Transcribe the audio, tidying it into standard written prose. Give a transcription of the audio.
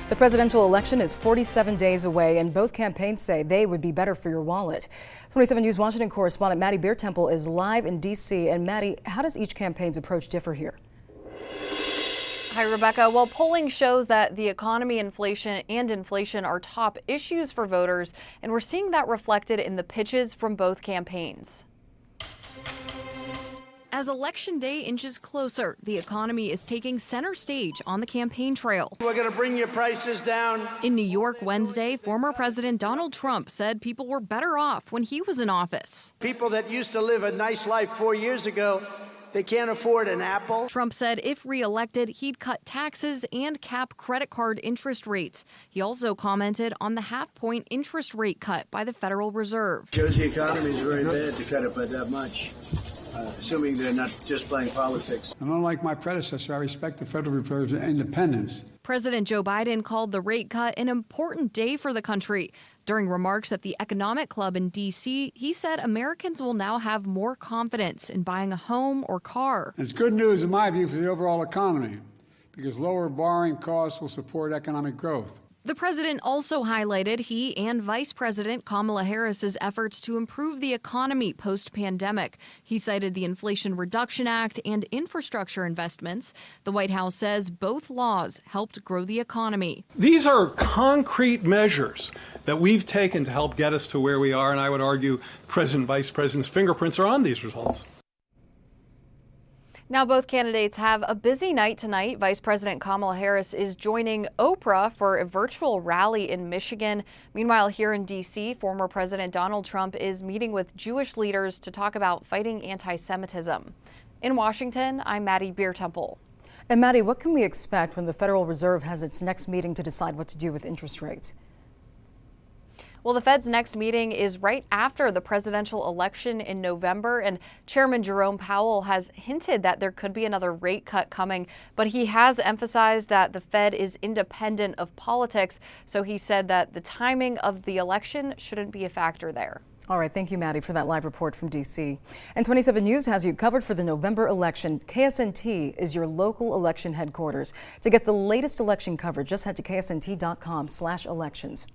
The presidential election is 47 days away, and both campaigns say they would be better for your wallet. 27 News Washington correspondent Maddie Beertemple is live in D.C. And Maddie, how does each campaign's approach differ here? Hi, Rebecca. Well, polling shows that the economy, inflation are top issues for voters, and we're seeing that reflected in the pitches from both campaigns. As Election Day inches closer, the economy is taking center stage on the campaign trail. We're going to bring your prices down. In New York Wednesday, former President Donald Trump said people were better off when he was in office. People that used to live a nice life 4 years ago, they can't afford an apple. Trump said if re-elected, he'd cut taxes and cap credit card interest rates. He also commented on the half-point interest rate cut by the Federal Reserve. Shows the economy is very bad to cut it by that much. Assuming they're not just playing politics. And unlike my predecessor, I respect the Federal Reserve's independence. President Joe Biden called the rate cut an important day for the country. During remarks at the Economic Club in D.C., he said Americans will now have more confidence in buying a home or car. And it's good news, in my view, for the overall economy, because lower borrowing costs will support economic growth. The president also highlighted he and Vice President Kamala Harris's efforts to improve the economy post-pandemic. He cited the Inflation Reduction Act and infrastructure investments. The White House says both laws helped grow the economy. These are concrete measures that we've taken to help get us to where we are, and I would argue President and Vice President's fingerprints are on these results. Now, both candidates have a busy night tonight. Vice President Kamala Harris is joining Oprah for a virtual rally in Michigan. Meanwhile, here in D.C., former President Donald Trump is meeting with Jewish leaders to talk about fighting anti-Semitism. In Washington, I'm Maddie Beertemple. And Maddie, what can we expect when the Federal Reserve has its next meeting to decide what to do with interest rates? Well, the Fed's next meeting is right after the presidential election in November, and Chairman Jerome Powell has hinted that there could be another rate cut coming, but he has emphasized that the Fed is independent of politics, so he said that the timing of the election shouldn't be a factor there. All right, thank you, Maddie, for that live report from D.C. And 27 News has you covered for the November election. KSNT is your local election headquarters. To get the latest election coverage, just head to ksnt.com/elections.